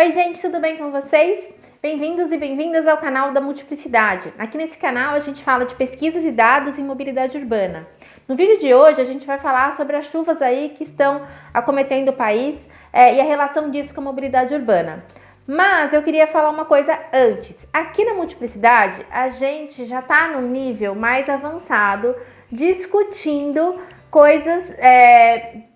Oi gente, tudo bem com vocês? Bem-vindos e bem-vindas ao canal da Multiplicidade. Aqui nesse canal a gente fala de pesquisas e dados em mobilidade urbana. No vídeo de hoje a gente vai falar sobre as chuvas aí que estão acometendo o país e a relação disso com a mobilidade urbana. Mas eu queria falar uma coisa antes. Aqui na Multiplicidade a gente já está num nível mais avançado discutindo coisas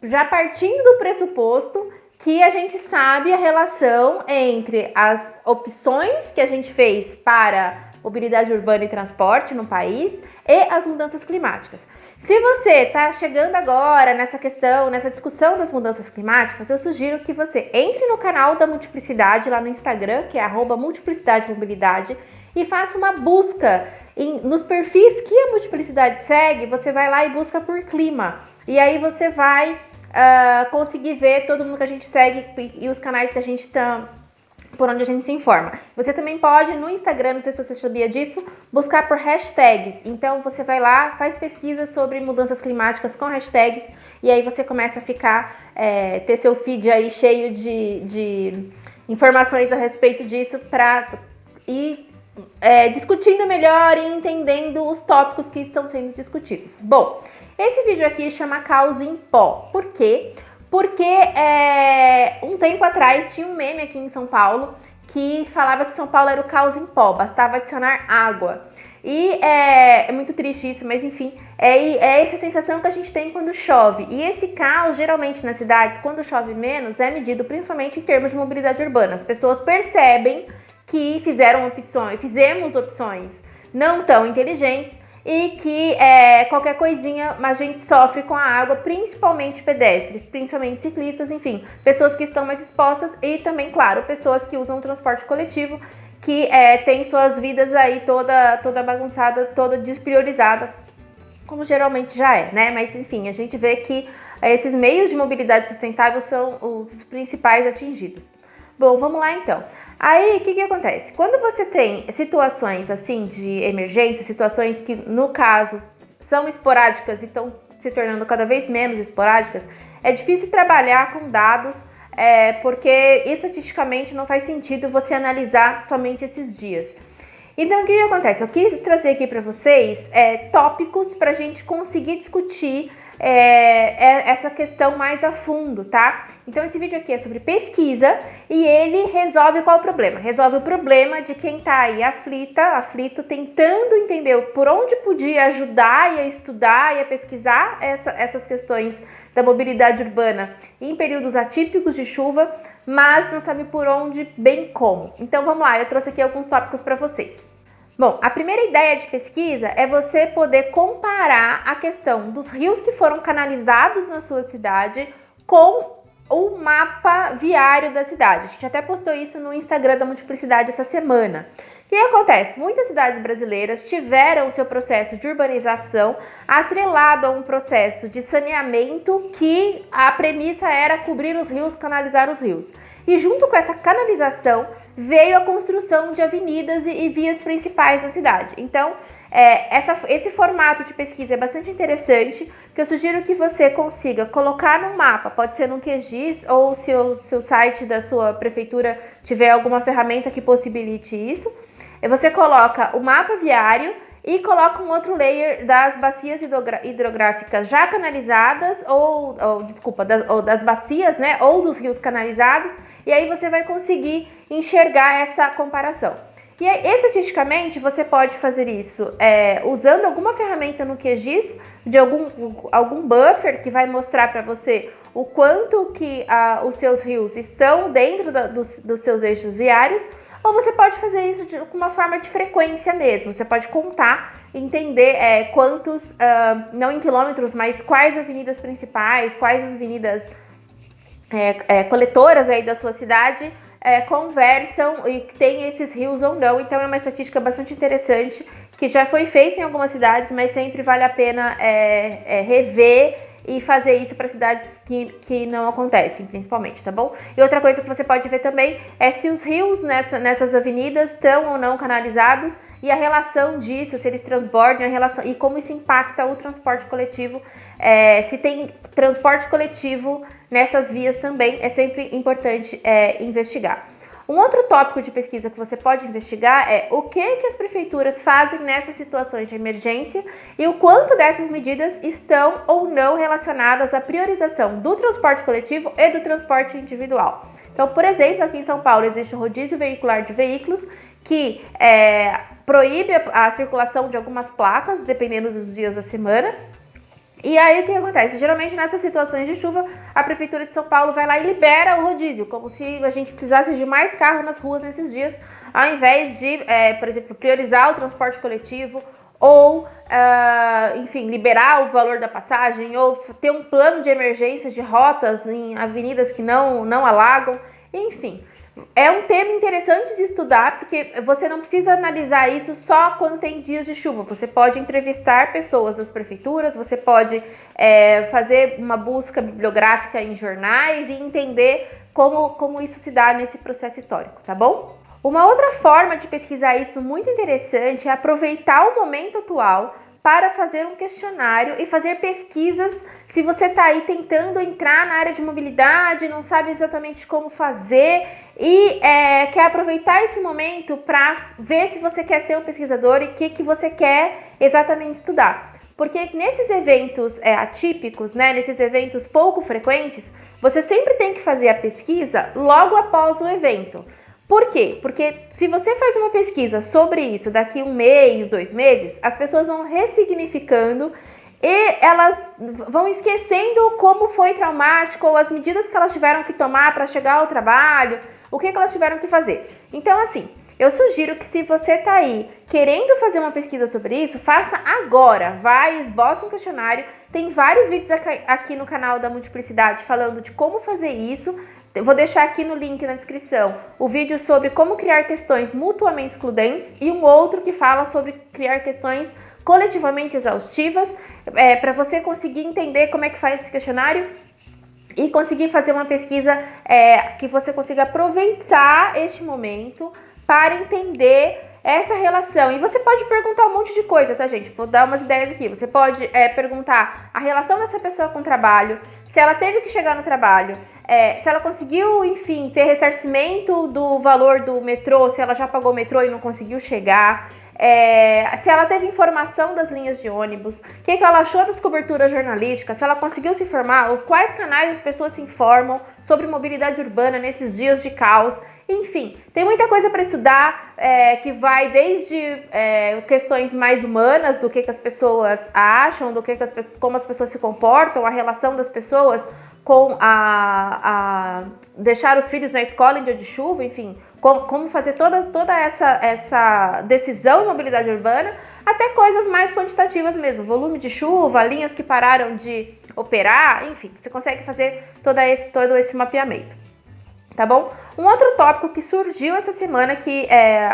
já partindo do pressuposto que a gente sabe a relação entre as opções que a gente fez para mobilidade urbana e transporte no país e as mudanças climáticas. Se você está chegando agora nessa questão, nessa discussão das mudanças climáticas, eu sugiro que você entre no canal da Multiplicidade lá no Instagram, que é @multiplicidademobilidade, e faça uma busca nos perfis que a Multiplicidade segue. Você vai lá e busca por clima, e aí você vai conseguir ver todo mundo que a gente segue e os canais que a gente tá, por onde a gente se informa. Você também pode no Instagram, não sei se você sabia disso, buscar por hashtags. Então você vai lá, faz pesquisa sobre mudanças climáticas com hashtags e aí você começa a ficar, ter seu feed aí cheio de informações a respeito disso para ir discutindo melhor e entendendo os tópicos que estão sendo discutidos. Bom, esse vídeo aqui chama Caos em Pó. Por quê? Porque um tempo atrás tinha um meme aqui em São Paulo que falava que São Paulo era o caos em pó, bastava adicionar água. E é muito triste isso, mas enfim, é essa sensação que a gente tem quando chove. E esse caos, geralmente nas cidades, quando chove menos, é medido principalmente em termos de mobilidade urbana. As pessoas percebem que fizemos opções não tão inteligentes e que qualquer coisinha a gente sofre com a água, principalmente pedestres, principalmente ciclistas, enfim, pessoas que estão mais expostas e também, claro, pessoas que usam transporte coletivo, que tem suas vidas aí toda bagunçada, toda despriorizada, como geralmente já é, né? Mas enfim, a gente vê que esses meios de mobilidade sustentável são os principais atingidos. Bom, vamos lá então. Aí, o que acontece? Quando você tem situações assim de emergência, situações que, no caso, são esporádicas e estão se tornando cada vez menos esporádicas, é difícil trabalhar com dados, porque estatisticamente não faz sentido você analisar somente esses dias. Então, o que acontece? Eu quis trazer aqui para vocês tópicos para a gente conseguir discutir essa questão mais a fundo, tá? Então esse vídeo aqui é sobre pesquisa e ele resolve qual o problema? Resolve o problema de quem tá aí aflito, tentando entender por onde podia ajudar e a estudar e a pesquisar essas questões da mobilidade urbana em períodos atípicos de chuva, mas não sabe por onde, bem como. Então vamos lá, eu trouxe aqui alguns tópicos para vocês. Bom, a primeira ideia de pesquisa é você poder comparar a questão dos rios que foram canalizados na sua cidade com o mapa viário da cidade. A gente até postou isso no Instagram da Multiplicidade essa semana. O que acontece? Muitas cidades brasileiras tiveram o seu processo de urbanização atrelado a um processo de saneamento que a premissa era cobrir os rios, canalizar os rios. E junto com essa canalização veio a construção de avenidas e vias principais na cidade. Então, esse formato de pesquisa é bastante interessante, porque eu sugiro que você consiga colocar no mapa, pode ser no QGIS ou se o seu site da sua prefeitura tiver alguma ferramenta que possibilite isso. Você coloca o mapa viário e coloca um outro layer das bacias hidrográficas já canalizadas, ou das bacias, né, ou dos rios canalizados, e aí você vai conseguir enxergar essa comparação. E aí, estatisticamente, você pode fazer isso usando alguma ferramenta no QGIS, de algum buffer que vai mostrar para você o quanto que os seus rios estão dentro dos seus eixos viários, ou você pode fazer isso de uma forma de frequência mesmo. Você pode contar, entender quantos, não em quilômetros, mas quais avenidas principais, quais as avenidas coletoras aí da sua cidade conversam e tem esses rios ou não. Então é uma estatística bastante interessante que já foi feita em algumas cidades, mas sempre vale a pena rever e fazer isso para cidades que não acontecem, principalmente, tá bom? E outra coisa que você pode ver também é se os rios nessas avenidas estão ou não canalizados e a relação disso, se eles transbordam, e como isso impacta o transporte coletivo, se tem transporte coletivo nessas vias também, é sempre importante investigar. Um outro tópico de pesquisa que você pode investigar é o que as prefeituras fazem nessas situações de emergência e o quanto dessas medidas estão ou não relacionadas à priorização do transporte coletivo e do transporte individual. Então, por exemplo, aqui em São Paulo existe o rodízio veicular de veículos que proíbe a circulação de algumas placas, dependendo dos dias da semana. E aí o que acontece? Geralmente nessas situações de chuva, a Prefeitura de São Paulo vai lá e libera o rodízio, como se a gente precisasse de mais carro nas ruas nesses dias, ao invés de, por exemplo, priorizar o transporte coletivo ou, enfim, liberar o valor da passagem ou ter um plano de emergência de rotas em avenidas que não alagam, enfim. É um tema interessante de estudar, porque você não precisa analisar isso só quando tem dias de chuva. Você pode entrevistar pessoas das prefeituras, você pode fazer uma busca bibliográfica em jornais e entender como isso se dá nesse processo histórico, tá bom? Uma outra forma de pesquisar isso muito interessante é aproveitar o momento atual para fazer um questionário e fazer pesquisas. Se você está aí tentando entrar na área de mobilidade, não sabe exatamente como fazer e quer aproveitar esse momento para ver se você quer ser um pesquisador e o que você quer exatamente estudar. Porque nesses eventos atípicos, né, nesses eventos pouco frequentes, você sempre tem que fazer a pesquisa logo após o evento. Por quê? Porque se você faz uma pesquisa sobre isso daqui 1 mês, 2 meses, as pessoas vão ressignificando e elas vão esquecendo como foi traumático ou as medidas que elas tiveram que tomar para chegar ao trabalho, o que elas tiveram que fazer. Então, assim, eu sugiro que se você está aí querendo fazer uma pesquisa sobre isso, faça agora. Vai, esboça um questionário. Tem vários vídeos aqui no canal da Multiplicidade falando de como fazer isso. Eu vou deixar aqui no link na descrição o vídeo sobre como criar questões mutuamente excludentes e um outro que fala sobre criar questões coletivamente exaustivas, para você conseguir entender como é que faz esse questionário e conseguir fazer uma pesquisa que você consiga aproveitar este momento para entender essa relação. E você pode perguntar um monte de coisa, tá, gente? Vou dar umas ideias aqui. Você pode perguntar a relação dessa pessoa com o trabalho, se ela teve que chegar no trabalho, se ela conseguiu, enfim, ter ressarcimento do valor do metrô, se ela já pagou o metrô e não conseguiu chegar, se ela teve informação das linhas de ônibus, o que ela achou das coberturas jornalísticas, se ela conseguiu se informar, quais canais as pessoas se informam sobre mobilidade urbana nesses dias de caos. Enfim, tem muita coisa para estudar, que vai desde questões mais humanas, do que as pessoas acham, como as pessoas se comportam, a relação das pessoas com deixar os filhos na escola em dia de chuva, enfim, como fazer toda essa decisão em mobilidade urbana, até coisas mais quantitativas mesmo, volume de chuva, linhas que pararam de operar, enfim, você consegue fazer todo esse mapeamento. Tá bom? Um outro tópico que surgiu essa semana, que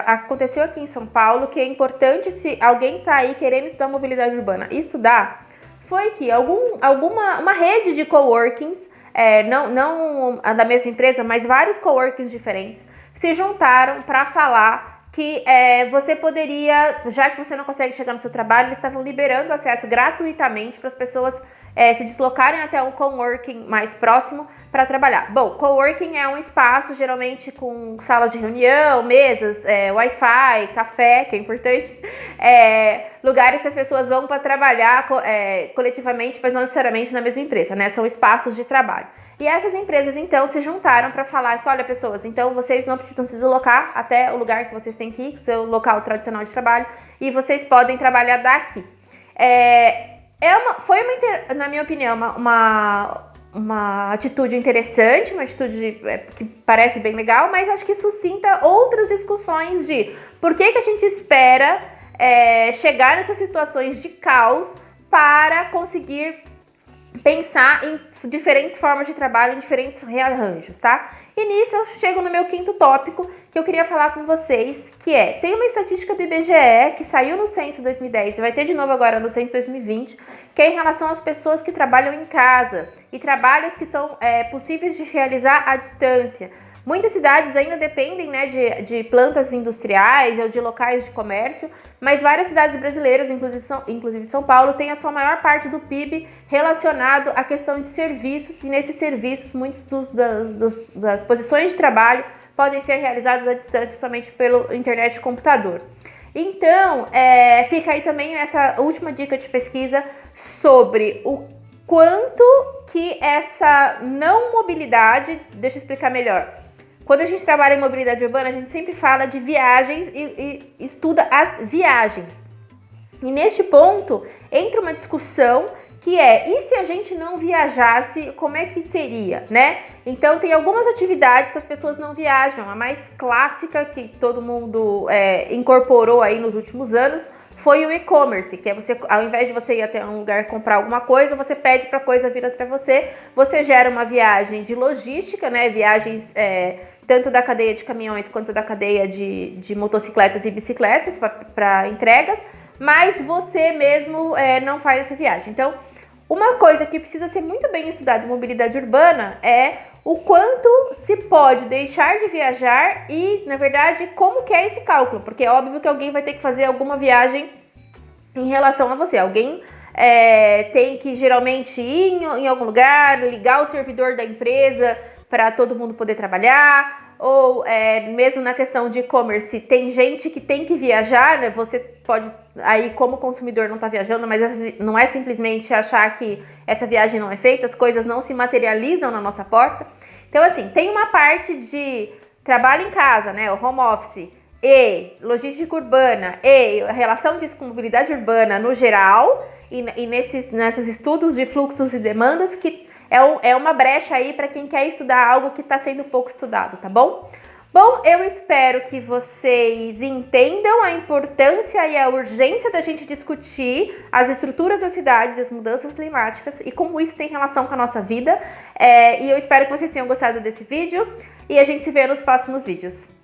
aconteceu aqui em São Paulo, que é importante se alguém está aí querendo estudar mobilidade urbana e estudar, foi que uma rede de coworkings, não da mesma empresa, mas vários coworkings diferentes, se juntaram para falar que você poderia, já que você não consegue chegar no seu trabalho, eles estavam liberando acesso gratuitamente para as pessoas se deslocarem até um coworking mais próximo para trabalhar. Bom, coworking é um espaço geralmente com salas de reunião, mesas, Wi-Fi, café, que é importante, lugares que as pessoas vão para trabalhar coletivamente, mas não necessariamente na mesma empresa, né? São espaços de trabalho. E essas empresas, então, se juntaram para falar que, olha, pessoas, então vocês não precisam se deslocar até o lugar que vocês têm que ir, seu local tradicional de trabalho, e vocês podem trabalhar daqui. Na minha opinião, uma atitude interessante, uma atitude que parece bem legal, mas acho que suscita outras discussões de por que a gente espera chegar nessas situações de caos para conseguir pensar em diferentes formas de trabalho, em diferentes rearranjos, tá? E nisso eu chego no meu quinto tópico que eu queria falar com vocês, que tem uma estatística do IBGE que saiu no Censo 2010 e vai ter de novo agora no Censo 2020, que é em relação às pessoas que trabalham em casa e trabalhos que são possíveis de realizar à distância. Muitas cidades ainda dependem, né, de plantas industriais ou de locais de comércio, mas várias cidades brasileiras, inclusive São Paulo, têm a sua maior parte do PIB relacionado à questão de serviços, e nesses serviços muitas das posições de trabalho podem ser realizados à distância somente pelo internet e computador. Então, fica aí também essa última dica de pesquisa sobre o quanto que essa não mobilidade, deixa eu explicar melhor. Quando a gente trabalha em mobilidade urbana, a gente sempre fala de viagens e estuda as viagens. E neste ponto, entra uma discussão que e se a gente não viajasse, como é que seria, né? Então, tem algumas atividades que as pessoas não viajam. A mais clássica que todo mundo incorporou aí nos últimos anos foi o e-commerce, que é você, ao invés de você ir até um lugar comprar alguma coisa, você pede para a coisa vir até você, você gera uma viagem de logística, né? Viagens tanto da cadeia de caminhões quanto da cadeia de motocicletas e bicicletas para entregas, mas você mesmo não faz essa viagem. Então, uma coisa que precisa ser muito bem estudada em mobilidade urbana é o quanto se pode deixar de viajar e, na verdade, como que é esse cálculo, porque é óbvio que alguém vai ter que fazer alguma viagem em relação a você. Alguém tem que geralmente ir em algum lugar, ligar o servidor da empresa para todo mundo poder trabalhar, ou mesmo na questão de e-commerce, tem gente que tem que viajar, né? Você pode, aí como consumidor não está viajando, mas não é simplesmente achar que essa viagem não é feita, as coisas não se materializam na nossa porta. Então, assim, tem uma parte de trabalho em casa, né? O home office, e logística urbana, e a relação disso com mobilidade urbana no geral, e nesses estudos de fluxos e demandas que é uma brecha aí para quem quer estudar algo que está sendo pouco estudado, tá bom? Bom, eu espero que vocês entendam a importância e a urgência da gente discutir as estruturas das cidades e as mudanças climáticas e como isso tem relação com a nossa vida. E eu espero que vocês tenham gostado desse vídeo e a gente se vê nos próximos vídeos.